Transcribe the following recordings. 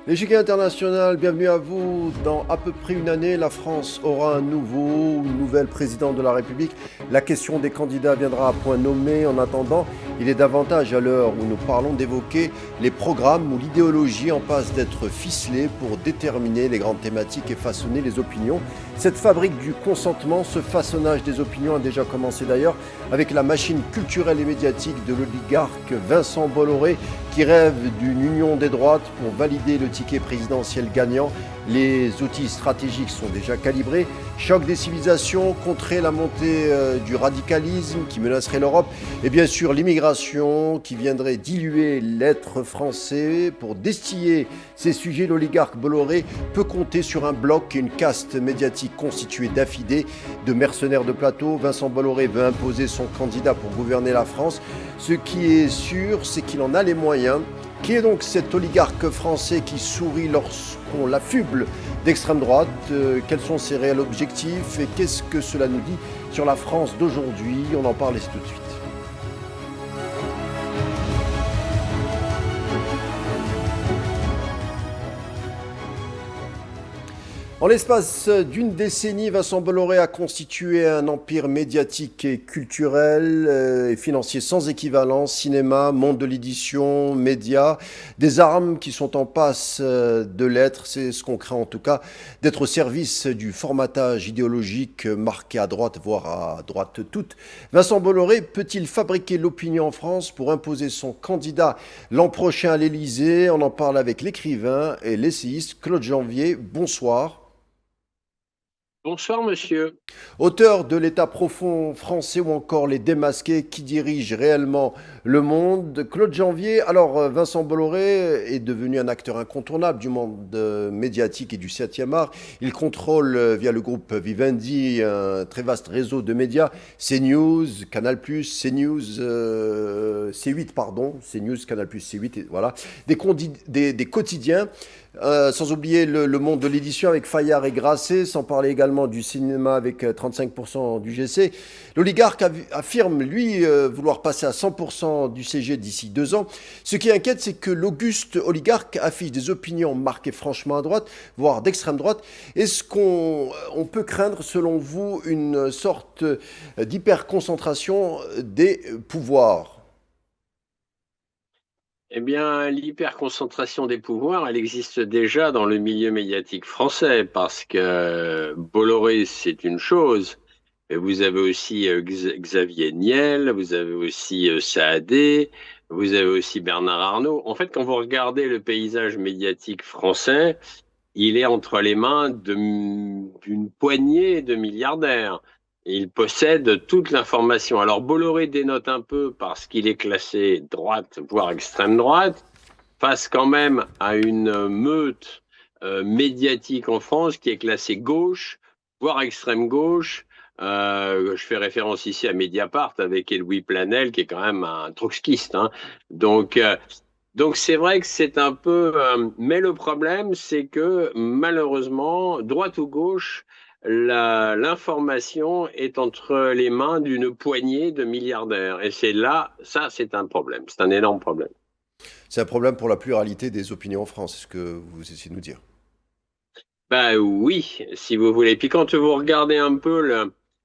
L'échiquier international, bienvenue à vous. Dans à peu près une année, la France aura un nouveau ou une nouvelle présidente de la République. La question des candidats viendra à point nommé. En attendant, il est davantage à l'heure où nous parlons d'évoquer les programmes où l'idéologie en passe d'être ficelée pour déterminer les grandes thématiques et façonner les opinions. Cette fabrique du consentement, ce façonnage des opinions a déjà commencé d'ailleurs avec la machine culturelle et médiatique de l'oligarque Vincent Bolloré qui rêve d'une union des droites pour valider le ticket présidentiel gagnant. Les outils stratégiques sont déjà calibrés. Choc des civilisations, contrer la montée du radicalisme qui menacerait l'Europe et bien sûr l'immigration qui viendrait diluer l'être français. Pour destiller ces sujets, l'oligarque Bolloré peut compter sur un bloc et une caste médiatique constituée d'affidés, de mercenaires de plateau. Vincent Bolloré veut imposer son candidat pour gouverner la France. Ce qui est sûr, c'est qu'il en a les moyens. Qui est donc cet oligarque français qui sourit lorsqu'on l'affuble d'extrême droite? Quels sont ses réels objectifs et qu'est-ce que cela nous dit sur la France d'aujourd'hui? On en parle tout de suite. En l'espace d'une décennie, Vincent Bolloré a constitué un empire médiatique et culturel et financier sans équivalent, cinéma, monde de l'édition, médias, des armes qui sont en passe de l'être, c'est ce qu'on craint en tout cas, d'être au service du formatage idéologique marqué à droite, voire à droite toute. Vincent Bolloré peut-il fabriquer l'opinion en France pour imposer son candidat l'an prochain à l'Élysée? On en parle avec l'écrivain et l'essayiste Claude Janvier. Bonsoir. Bonsoir, monsieur. Auteur de l'État profond français ou encore Les Démasqués qui dirigent réellement le monde, Claude Janvier. Alors, Vincent Bolloré est devenu un acteur incontournable du monde médiatique et du 7e art. Il contrôle via le groupe Vivendi un très vaste réseau de médias, CNews, Canal+, CNews, C8, pardon, CNews, Canal+, C8, et voilà, des quotidiens. Sans oublier le monde de l'édition avec Fayard et Grasset, sans parler également du cinéma avec 35% du GC. L'oligarque affirme, lui, vouloir passer à 100% du CG d'ici 2 ans. Ce qui inquiète, c'est que l'auguste oligarque affiche des opinions marquées franchement à droite, voire d'extrême droite. Est-ce qu'on peut craindre, selon vous, une sorte d'hyperconcentration des pouvoirs? Eh bien, l'hyperconcentration des pouvoirs, elle existe déjà dans le milieu médiatique français, parce que Bolloré, c'est une chose, mais vous avez aussi Xavier Niel, vous avez aussi Saadé, vous avez aussi Bernard Arnault. En fait, quand vous regardez le paysage médiatique français, il est entre les mains d'une poignée de milliardaires. Il possède toute l'information. Alors Bolloré dénote un peu parce qu'il est classé droite, voire extrême droite, face quand même à une meute médiatique en France qui est classée gauche, voire extrême gauche. Je fais référence ici à Mediapart avec Edoui Plenel, qui est quand même un trotskiste, hein. Donc, euh, donc c'est vrai que c'est un peu... mais le problème, c'est que malheureusement, droite ou gauche, l'information est entre les mains d'une poignée de milliardaires. Et c'est là, ça c'est un problème, c'est un énorme problème. C'est un problème pour la pluralité des opinions en France, c'est ce que vous essayez de nous dire. Bah oui, si vous voulez. Puis quand vous regardez un peu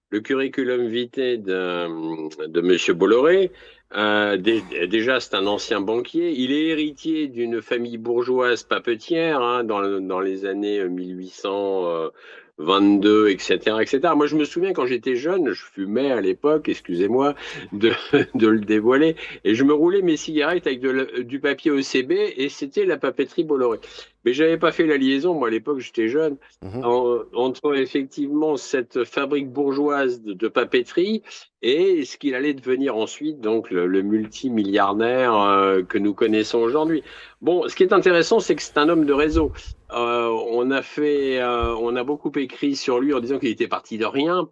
le curriculum vitae de Monsieur Bolloré, déjà c'est un ancien banquier. Il est héritier d'une famille bourgeoise papetière, hein, dans les années 1822, etc., etc. Moi, je me souviens quand j'étais jeune, je fumais à l'époque, excusez-moi de, de le dévoiler, et je me roulais mes cigarettes avec du papier OCB, et c'était la papeterie Bolloré. Mais j'avais pas fait la liaison, moi à l'époque j'étais jeune, Mhm. entre effectivement cette fabrique bourgeoise de papeterie et ce qu'il allait devenir ensuite, donc le multimilliardaire que nous connaissons aujourd'hui. Bon, ce qui est intéressant, c'est que c'est un homme de réseau. On a beaucoup écrit sur lui en disant qu'il était parti de rien.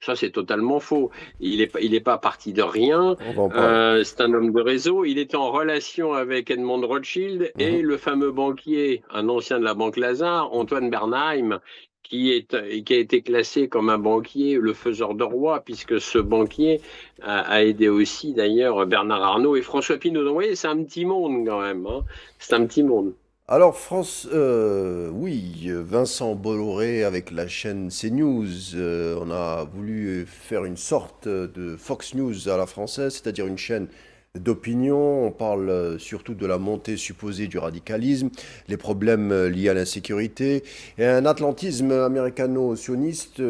Ça, c'est totalement faux. Il est pas parti de rien. On va en parler. C'est un homme de réseau. Il était en relation avec Edmond Rothschild et Mhm. le fameux banquier, un ancien de la Banque Lazare, Antoine Bernheim, qui a été classé comme un banquier, le faiseur de roi, puisque ce banquier a aidé aussi d'ailleurs Bernard Arnault et François Pinault. Donc, vous voyez, c'est un petit monde quand même, hein. C'est un petit monde. Alors France, oui, Vincent Bolloré avec la chaîne CNews, on a voulu faire une sorte de Fox News à la française, c'est-à-dire une chaîne d'opinion. On parle surtout de la montée supposée du radicalisme, les problèmes liés à l'insécurité et un atlantisme américano-sioniste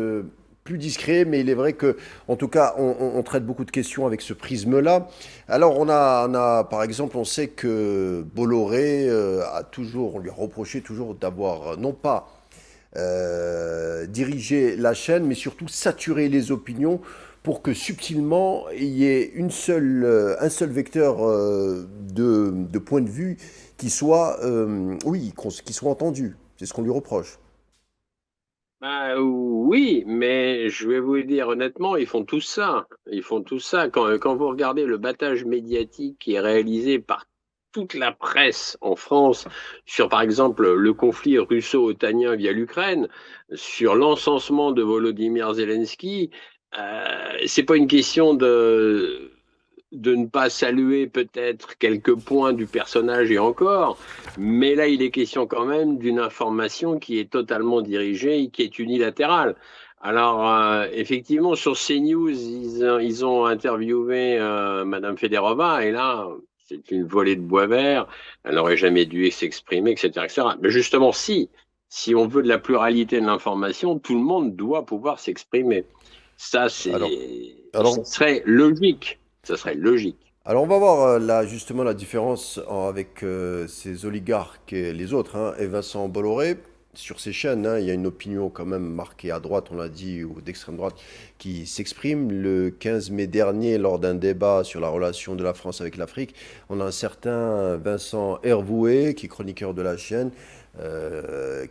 plus discret, mais il est vrai que, en tout cas, on traite beaucoup de questions avec ce prisme-là. Alors, par exemple, on sait que Bolloré on lui a reproché toujours d'avoir, non pas dirigé la chaîne, mais surtout saturé les opinions pour que subtilement il y ait un seul vecteur de point de vue qui soit, qui soit entendu. C'est ce qu'on lui reproche. Bah, oui, mais je vais vous le dire honnêtement, ils font tout ça. Ils font tout ça. Quand vous regardez le battage médiatique qui est réalisé par toute la presse en France sur, par exemple, le conflit russo-otanien via l'Ukraine, sur l'encensement de Volodymyr Zelensky, c'est pas une question de ne pas saluer peut-être quelques points du personnage et encore, mais là il est question quand même d'une information qui est totalement dirigée et qui est unilatérale. Alors effectivement sur CNews ils ont interviewé Madame Federova et là c'est une volée de bois vert, elle n'aurait jamais dû s'exprimer, etc., etc. Mais justement si on veut de la pluralité de l'information, tout le monde doit pouvoir s'exprimer. Ça Alors, ça alors, serait logique. Ça serait logique. Alors on va voir là justement la différence avec ces oligarques et les autres, hein, et Vincent Bolloré. Sur ces chaînes, hein, il y a une opinion quand même marquée à droite, on l'a dit, ou d'extrême droite, qui s'exprime. Le 15 mai dernier, lors d'un débat sur la relation de la France avec l'Afrique, on a un certain Vincent Hervouet, qui est chroniqueur de la chaîne,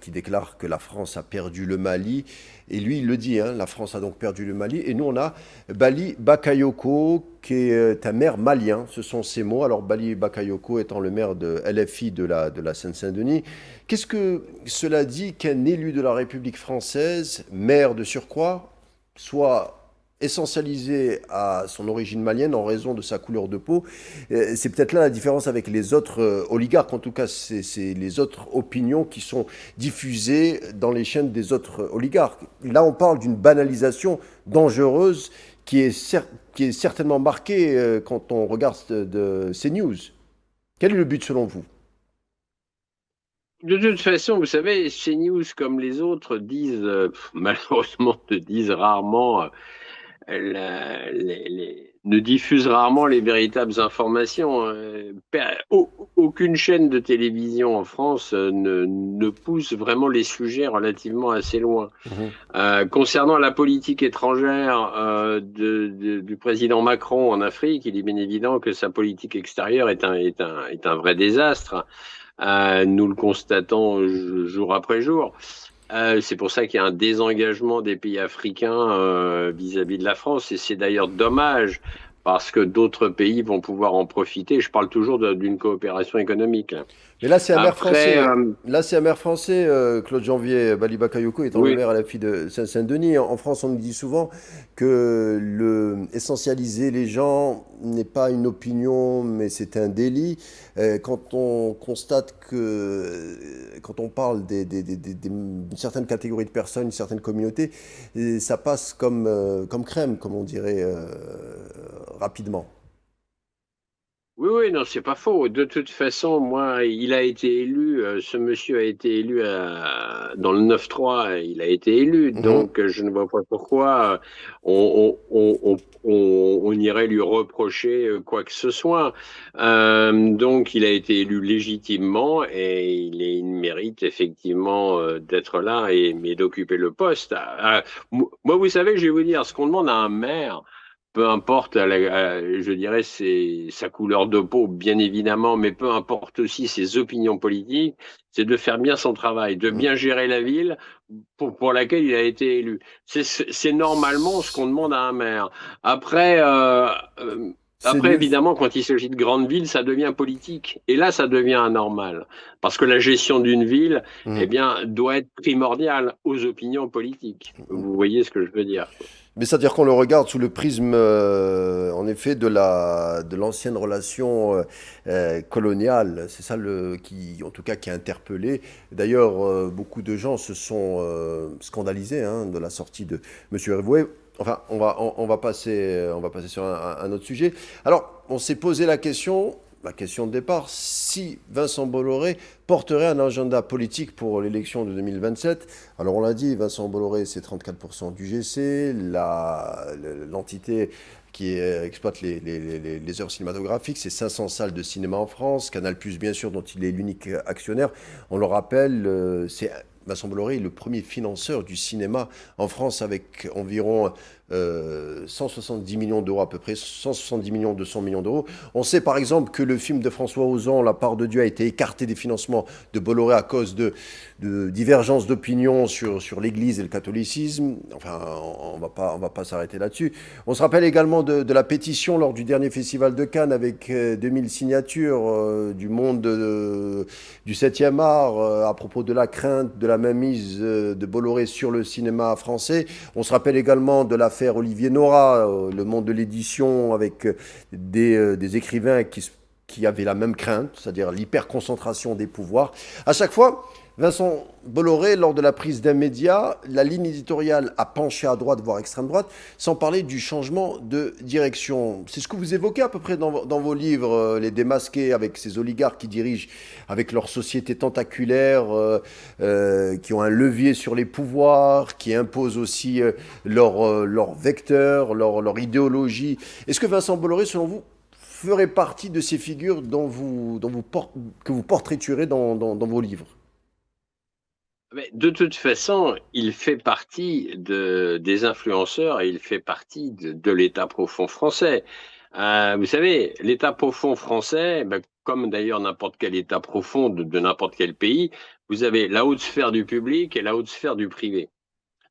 qui déclare que la France a perdu le Mali. Et lui, il le dit, hein, la France a donc perdu le Mali. Et nous, on a Bali Bakayoko, qui est un maire malien, ce sont ses mots. Alors Bali Bakayoko étant le maire de LFI de la Seine-Saint-Denis. Qu'est-ce que cela dit qu'un élu de la République française, maire de surcroît, soit essentialisé à son origine malienne en raison de sa couleur de peau? C'est peut-être là la différence avec les autres oligarques. En tout cas, c'est les autres opinions qui sont diffusées dans les chaînes des autres oligarques. Là, on parle d'une banalisation dangereuse qui est certainement marquée quand on regarde ces news. Quel est le but selon vous? De toute façon, vous savez, CNews, comme les autres, disent, malheureusement, te disent rarement, ne diffusent rarement les véritables informations. Aucune chaîne de télévision en France ne pousse vraiment les sujets relativement assez loin. Mhm. Concernant la politique étrangère du président Macron en Afrique, il est bien évident que sa politique extérieure est un vrai désastre. Nous le constatons jour après jour. C'est pour ça qu'il y a un désengagement des pays africains vis-à-vis de la France. Et c'est d'ailleurs dommage parce que d'autres pays vont pouvoir en profiter. Je parle toujours d'une coopération économique. Mais là, c'est un maire Après, français. Là, c'est un maire français, Claude Janvier, Bali Bakayoko étant le oui, maire à la fille de Saint-Denis. En France, on nous dit souvent que essentialiser les gens n'est pas une opinion, mais c'est un délit. Quand on constate quand on parle d'une certaine catégorie de personnes, une certaine communauté, ça passe comme crème, comme on dirait rapidement. oui, oui, non, c'est pas faux. De toute façon, moi, il a été élu, ce monsieur a été élu dans le 9-3, il a été élu, Mhm. donc je ne vois pas pourquoi on irait lui reprocher quoi que ce soit. Donc, il a été élu légitimement et il mérite effectivement d'être là mais d'occuper le poste. Moi, vous savez, je vais vous dire, ce qu'on demande à un maire, peu importe, je dirais, sa couleur de peau, bien évidemment, mais peu importe aussi ses opinions politiques, c'est de faire bien son travail, de Mhm. bien gérer la ville pour laquelle il a été élu. C'est normalement ce qu'on demande à un maire. Après, euh, après, CNews. évidemment, quand il s'agit de grandes villes, ça devient politique. Et là, ça devient anormal. Parce que la gestion d'une ville, eh Mhm. bien, doit être primordiale aux opinions politiques. Vous voyez ce que je veux dire, quoi. Mais c'est-à-dire qu'on le regarde sous le prisme, en effet, de l'ancienne relation coloniale. C'est ça en tout cas, qui a interpellé. D'ailleurs, beaucoup de gens se sont scandalisés hein, de la sortie de M. Hervouet. Enfin, on va passer sur un autre sujet. Alors, on s'est posé la question de départ, si Vincent Bolloré porterait un agenda politique pour l'élection de 2027. Alors on l'a dit, Vincent Bolloré, c'est 34% du GC, l'entité qui exploite les œuvres cinématographiques, c'est 500 salles de cinéma en France, Canal+, bien sûr, dont il est l'unique actionnaire. On le rappelle, Vincent Bolloré est le premier financeur du cinéma en France avec environ 170 millions d'euros à peu près, 170 millions, 200 millions d'euros. On sait par exemple que le film de François Ozon, La part de Dieu, a été écarté des financements de Bolloré à cause de divergences d'opinion sur l'Église et le catholicisme. Enfin, on va pas s'arrêter là-dessus. On se rappelle également de la pétition lors du dernier festival de Cannes avec 2000 signatures du monde du 7e art à propos de la crainte de la mainmise de Bolloré sur le cinéma français. On se rappelle également de l'affaire Olivier Nora, le monde de l'édition, avec des écrivains qui avaient la même crainte, c'est-à-dire l'hyperconcentration des pouvoirs. À chaque fois, Vincent Bolloré, lors de la prise d'un média, la ligne éditoriale a penché à droite, voire extrême droite, sans parler du changement de direction. C'est ce que vous évoquez à peu près dans vos livres, les démasqués avec ces oligarques qui dirigent avec leurs sociétés tentaculaires, qui ont un levier sur les pouvoirs, qui imposent aussi leur vecteur, leur idéologie. Est-ce que Vincent Bolloré, selon vous, ferait partie de ces figures que vous portraiturez dans vos livres? Mais de toute façon, il fait partie des influenceurs et il fait partie de l'État profond français. Vous savez, l'État profond français, ben, comme d'ailleurs n'importe quel État profond de n'importe quel pays, vous avez la haute sphère du public et la haute sphère du privé.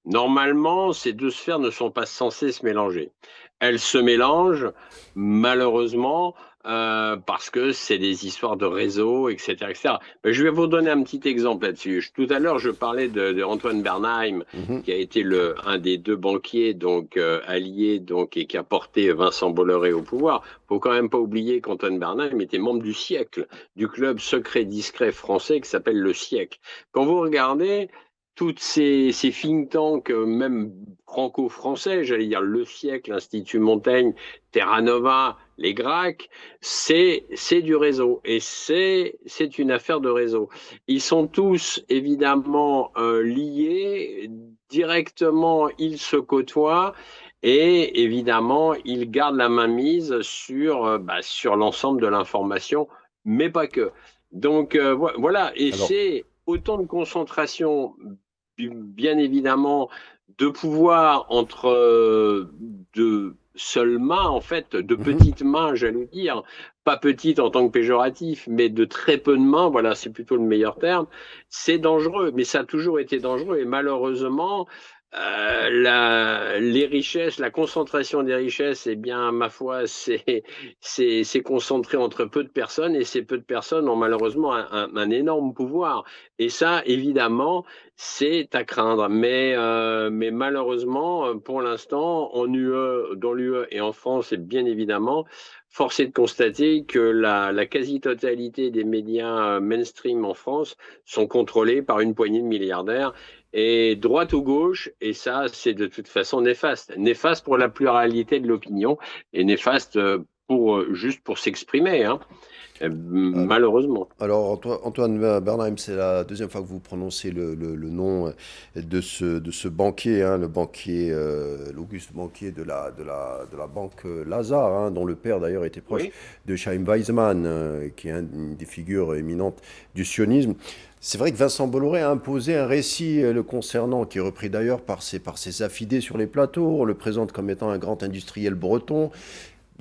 Normalement, ces deux sphères ne sont pas censées se mélanger. Elles se mélangent, malheureusement, parce que c'est des histoires de réseau, etc., etc. Mais je vais vous donner un petit exemple là-dessus. Tout à l'heure, je parlais de Antoine Bernheim, Mhm. qui a été un des deux banquiers donc alliés donc et qui a porté Vincent Bolloré au pouvoir. Faut quand même pas oublier qu'Antoine Bernheim était membre du siècle, du club secret discret français qui s'appelle le Siècle. Quand vous regardez toutes ces think tanks, même franco-français, j'allais dire Le Siècle, l'Institut Montaigne, Terra Nova, les Gracq, c'est du réseau et c'est une affaire de réseau. Ils sont tous évidemment liés, directement ils se côtoient et évidemment ils gardent la mainmise sur l'ensemble de l'information, mais pas que. Donc voilà, et Alors, c'est autant de concentration bien évidemment de pouvoir entre de seules mains, en fait, de mhm. petites mains, j'allais dire, pas petites en tant que péjoratif, mais de très peu de mains, voilà, c'est plutôt le meilleur terme, c'est dangereux, mais ça a toujours été dangereux, et malheureusement, les richesses, la concentration des richesses, eh bien, ma foi, c'est concentré entre peu de personnes, et ces peu de personnes ont malheureusement un énorme pouvoir. Et ça, évidemment, c'est à craindre, mais malheureusement, pour l'instant, dans l'UE et en France, et bien évidemment, force est de constater que la quasi-totalité des médias mainstream en France sont contrôlés par une poignée de milliardaires, et droite ou gauche, et ça, c'est de toute façon néfaste. Néfaste pour la pluralité de l'opinion, et néfaste juste pour s'exprimer, hein, Alors, malheureusement. alors, Antoine Bernheim, c'est la deuxième fois que vous prononcez le nom de ce banquier, hein, le banquier, l'Auguste banquier de la banque Lazare, hein, dont le père d'ailleurs était proche Oui. de Chaim Weizmann, qui est une des figures éminentes du sionisme. C'est vrai que Vincent Bolloré a imposé un récit le concernant, qui est repris d'ailleurs par ses affidés sur les plateaux. On le présente comme étant un grand industriel breton.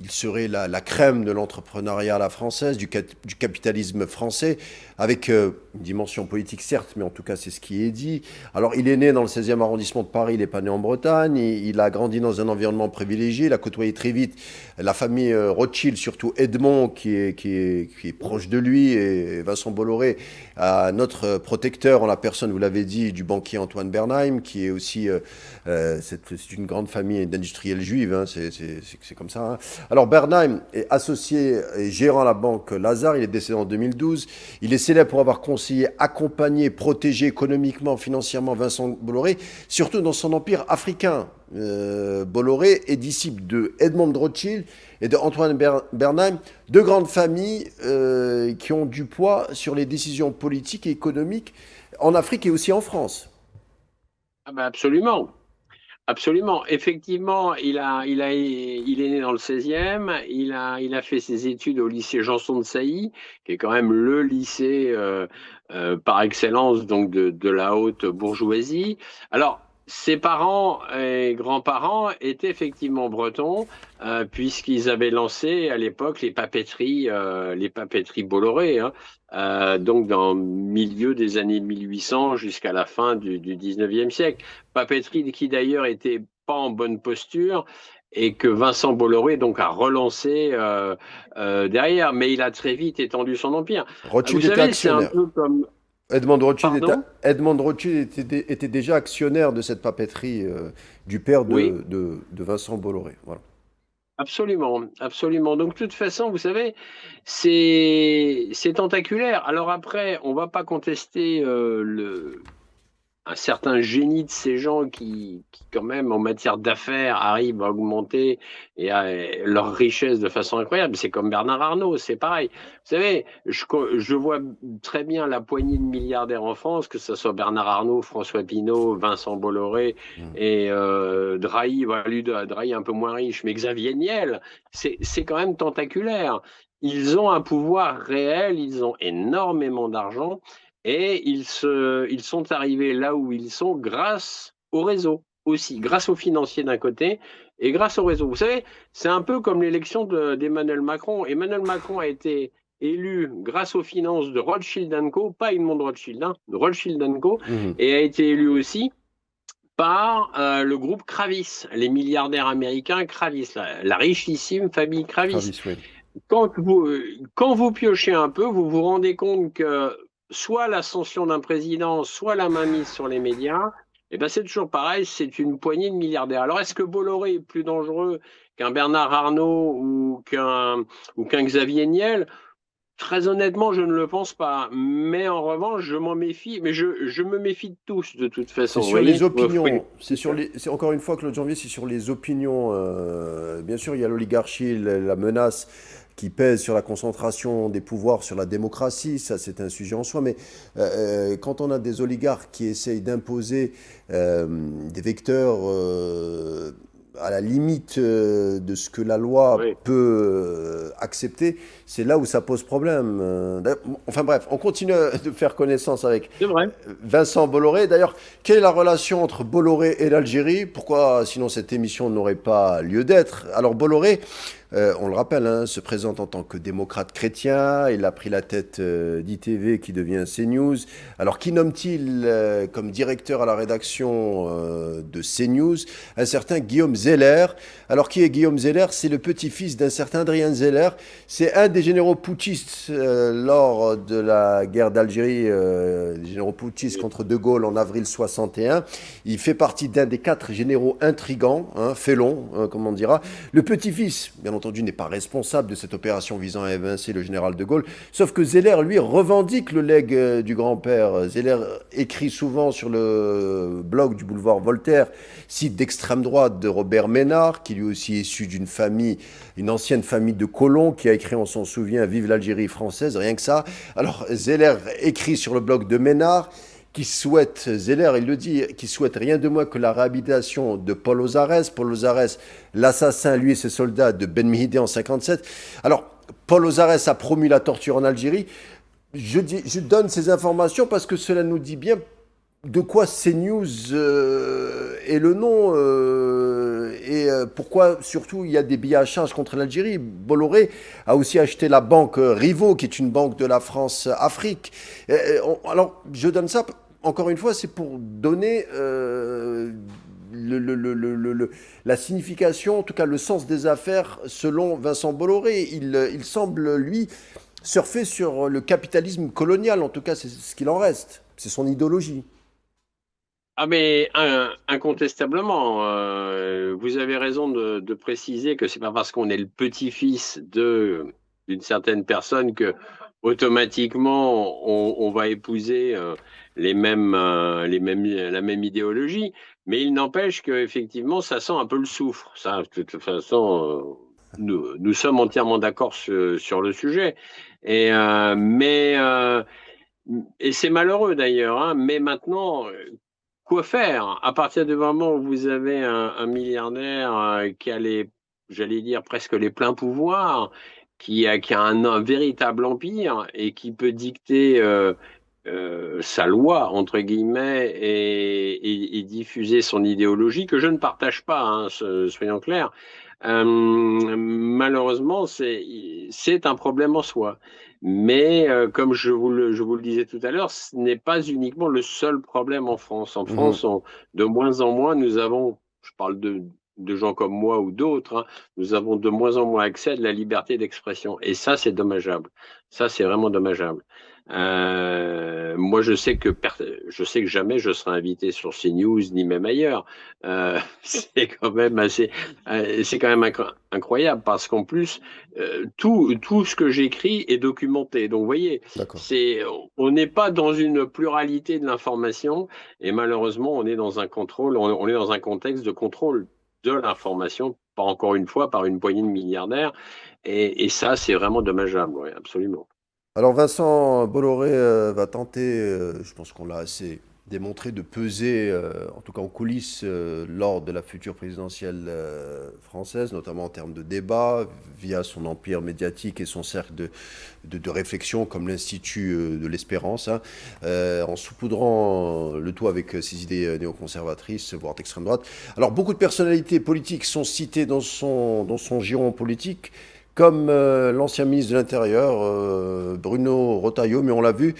il serait la crème de l'entrepreneuriat à la française, du capitalisme français, avec une dimension politique certes, mais en tout cas c'est ce qui est dit. Alors il est né dans le 16e arrondissement de Paris, il n'est pas né en Bretagne, il a grandi dans un environnement privilégié, il a côtoyé très vite la famille Rothschild, surtout Edmond qui est proche de lui, et Vincent Bolloré, notre protecteur en la personne, vous l'avez dit, du banquier Antoine Bernheim, qui est aussi, c'est une grande famille d'industriels juifs, hein, c'est comme ça. Hein. Alors Bernheim est associé et gérant la banque Lazare, il est décédé en 2012. Il est célèbre pour avoir conseillé, accompagné, protégé économiquement, financièrement Vincent Bolloré, surtout dans son empire africain. Bolloré est disciple de Edmond de Rothschild et de Antoine Bernheim, deux grandes familles qui ont du poids sur les décisions politiques et économiques en Afrique et aussi en France. Ah ben absolument. Absolument. Effectivement, il est né dans le 16e. Il a fait ses études au lycée Janson de Sailly, qui est quand même le lycée par excellence donc de la haute bourgeoisie. Alors, ses parents et grands-parents étaient effectivement bretons, puisqu'ils avaient lancé à l'époque les papeteries Bolloré, hein, donc dans le milieu des années 1800 jusqu'à la fin du 19e siècle. Papeterie qui d'ailleurs était pas en bonne posture et que Vincent Bolloré donc a relancé derrière, mais il a très vite étendu son empire. Vous Rothschild était savez, c'est un actionnaire. peu comme... Edmond Pardon? Rothschild était déjà actionnaire de cette papeterie du père Oui. de Vincent Bolloré. Voilà. Absolument, absolument. Donc, de toute façon, vous savez, c'est tentaculaire. Alors après, on va pas contester un certain génie de ces gens qui, quand même, en matière d'affaires, arrivent à augmenter leur richesse de façon incroyable. C'est comme Bernard Arnault, c'est pareil. Vous savez, je vois très bien la poignée de milliardaires en France, que ce soit Bernard Arnault, François Pinault, Vincent Bolloré et Drahi, voilà, lui, Drahi un peu moins riche, mais Xavier Niel, c'est quand même tentaculaire. Ils ont un pouvoir réel, ils ont énormément d'argent. Et ils sont arrivés là où ils sont grâce au réseau aussi, grâce aux financiers d'un côté et grâce au réseau. Vous savez, c'est un peu comme l'élection d'Emmanuel Macron. Emmanuel Macron a été élu grâce aux finances de Rothschild Co, pas Edmond de Rothschild, hein, de Rothschild Co, Mhm. et a été élu aussi par le groupe Kravis, les milliardaires américains Kravis, la richissime famille Kravis. Travis, oui. Quand vous piochez un peu, vous vous rendez compte que soit l'ascension d'un président, soit la mainmise sur les médias, eh ben c'est toujours pareil, c'est une poignée de milliardaires. Alors est-ce que Bolloré est plus dangereux qu'un Bernard Arnault ou qu'un Xavier Niel? Très honnêtement, je ne le pense pas. Mais en revanche, je m'en méfie. Mais je me méfie de tous, de toute façon. C'est Vous sur les voyez? opinions. C'est encore une fois, Claude Janvier, c'est sur les opinions. Bien sûr, il y a l'oligarchie, la menace qui pèse sur la concentration des pouvoirs, sur la démocratie. Ça, c'est un sujet en soi. Mais quand on a des oligarques qui essayent d'imposer des vecteurs à la limite de ce que la loi Oui, peut accepter, c'est là où ça pose problème. Enfin bref, on continue de faire connaissance avec c'est vrai. Vincent Bolloré. D'ailleurs, quelle est la relation entre Bolloré et l'Algérie? Pourquoi, sinon, cette émission n'aurait pas lieu d'être? Alors, Bolloré, on le rappelle, hein, se présente en tant que démocrate chrétien. Il a pris la tête d'ITV qui devient CNews. Alors, qui nomme-t-il comme directeur à la rédaction de CNews? Un certain Guillaume Zeller. Alors, qui est Guillaume Zeller? C'est le petit-fils d'un certain Adrien Zeller. C'est un des généraux putschistes lors de la guerre d'Algérie, les généraux putschistes contre De Gaulle en avril 61. Il fait partie d'un des 4 généraux intrigants, hein, félons, comme on dira. Le petit-fils, bien entendu, n'est pas responsable de cette opération visant à évincer le général De Gaulle, sauf que Zeller, lui, revendique le legs du grand-père. Zeller écrit souvent sur le blog du boulevard Voltaire, site d'extrême droite de Robert Ménard, qui lui aussi est issu d'une famille, une ancienne famille de colons, qui a écrit, on s'en souvient, Vive l'Algérie française, rien que ça. Alors Zeller écrit sur le blog de Ménard qui souhaite, Zeller, il le dit, qui souhaite rien de moins que la réhabilitation de Paul Ozarès. Paul Ozarès, l'assassin, lui et ses soldats de Ben Mihidé en 57. Alors, Paul Ozarès a promu la torture en Algérie. Je donne ces informations parce que cela nous dit bien de quoi CNews est le nom pourquoi surtout il y a des billets à charge contre l'Algérie. Bolloré a aussi acheté la banque Rivo, qui est une banque de la France-Afrique. Alors, je donne ça, encore une fois, c'est pour donner la signification, en tout cas le sens des affaires selon Vincent Bolloré. Il semble, lui, surfer sur le capitalisme colonial, en tout cas c'est ce qu'il en reste. C'est son idéologie. Ah mais incontestablement, vous avez raison de préciser que c'est pas parce qu'on est le petit-fils d'une certaine personne que automatiquement on va épouser la même idéologie. Mais il n'empêche qu'effectivement ça sent un peu le soufre. Ça, de toute façon, nous sommes entièrement d'accord sur le sujet. Et et c'est malheureux d'ailleurs, hein, mais maintenant, quoi faire? À partir du moment où vous avez un milliardaire qui a j'allais dire, presque les pleins pouvoirs, qui a un véritable empire et qui peut dicter sa loi, entre guillemets, et diffuser son idéologie, que je ne partage pas, hein, soyons clairs, malheureusement, c'est un problème en soi. Mais comme je vous le disais tout à l'heure, ce n'est pas uniquement le seul problème en France. En Mhm. France, de moins en moins, nous avons, je parle de gens comme moi ou d'autres, hein, nous avons de moins en moins accès à de la liberté d'expression. Et ça, c'est dommageable. Ça, c'est vraiment dommageable. Moi, je sais que jamais je serai invité sur CNews ni même ailleurs. C'est quand même incroyable parce qu'en plus, tout ce que j'écris est documenté. Donc, vous voyez, D'accord. on n'est pas dans une pluralité de l'information et malheureusement, on est dans un contrôle, on est dans un contexte de contrôle de l'information, pas encore une fois par une poignée de milliardaires. Et ça, c'est vraiment dommageable, oui, absolument. Alors Vincent Bolloré va tenter, je pense qu'on l'a assez démontré, de peser, en tout cas en coulisses, lors de la future présidentielle française, notamment en termes de débat, via son empire médiatique et son cercle de réflexion comme l'Institut de l'Espérance, hein, en saupoudrant le tout avec ses idées néoconservatrices, voire d'extrême droite. Alors beaucoup de personnalités politiques sont citées dans son giron politique, comme l'ancien ministre de l'Intérieur, Bruno Retailleau, mais on l'a vu,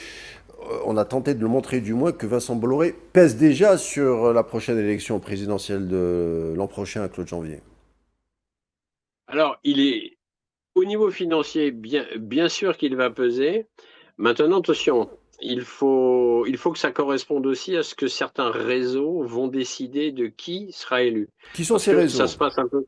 on a tenté de le montrer du moins que Vincent Bolloré pèse déjà sur la prochaine élection présidentielle de l'an prochain à Claude Janvier. Alors, il est au niveau financier, bien sûr qu'il va peser. Maintenant, attention, il faut que ça corresponde aussi à ce que certains réseaux vont décider de qui sera élu. Qui sont Parce ces que ça réseaux? se passe un peu.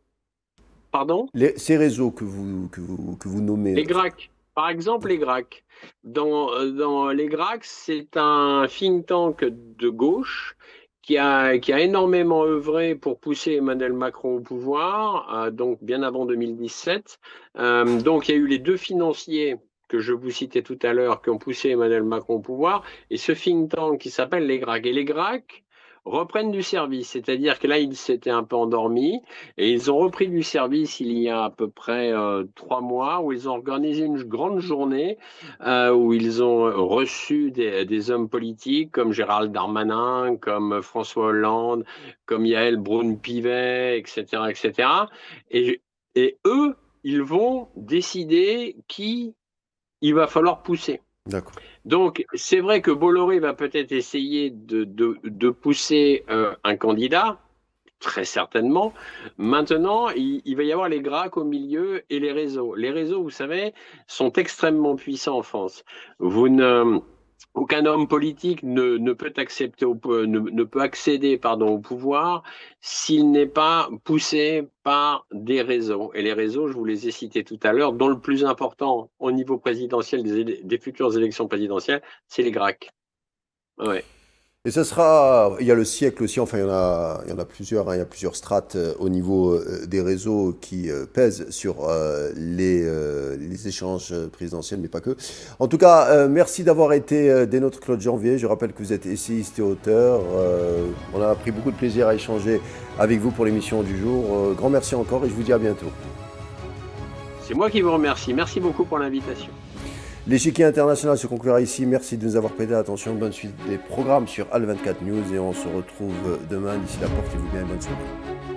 Pardon? Ces réseaux que vous nommez. Les GRAC. Par exemple, les GRAC. Dans les GRAC, c'est un think tank de gauche qui a énormément œuvré pour pousser Emmanuel Macron au pouvoir, donc bien avant 2017. Donc il y a eu les deux financiers que je vous citais tout à l'heure qui ont poussé Emmanuel Macron au pouvoir, et ce think tank qui s'appelle les GRAC. Et les GRAC reprennent du service, c'est-à-dire que là, ils s'étaient un peu endormis, et ils ont repris du service il y a à peu près 3 mois, où ils ont organisé une grande journée où ils ont reçu des hommes politiques comme Gérald Darmanin, comme François Hollande, comme Yael Braun-Pivet, etc., etc. Et, et eux, ils vont décider qui il va falloir pousser. D'accord. Donc, c'est vrai que Bolloré va peut-être essayer de pousser un candidat, très certainement. Maintenant, il va y avoir les GRAC au milieu et les réseaux. Les réseaux, vous savez, sont extrêmement puissants en France. Vous ne, Aucun homme politique ne peut accepter ne peut accéder au pouvoir s'il n'est pas poussé par des réseaux. Et les réseaux, je vous les ai cités tout à l'heure, dont le plus important au niveau présidentiel des futures élections présidentielles, c'est les GRAC. Ouais. Et ça sera, il y a le siècle aussi, enfin il y en a plusieurs, hein, il y a plusieurs strates au niveau des réseaux qui pèsent sur les échanges présidentiels, mais pas que. En tout cas, merci d'avoir été des nôtres, Claude Janvier. Je rappelle que vous êtes essayiste et auteur. On a pris beaucoup de plaisir à échanger avec vous pour l'émission du jour. Grand merci encore et je vous dis à bientôt. C'est moi qui vous remercie. Merci beaucoup pour l'invitation. L'échiquier international se conclura ici. Merci de nous avoir prêté attention. Bonne suite des programmes sur Al24 News et on se retrouve demain. D'ici là, portez-vous bien et bonne soirée.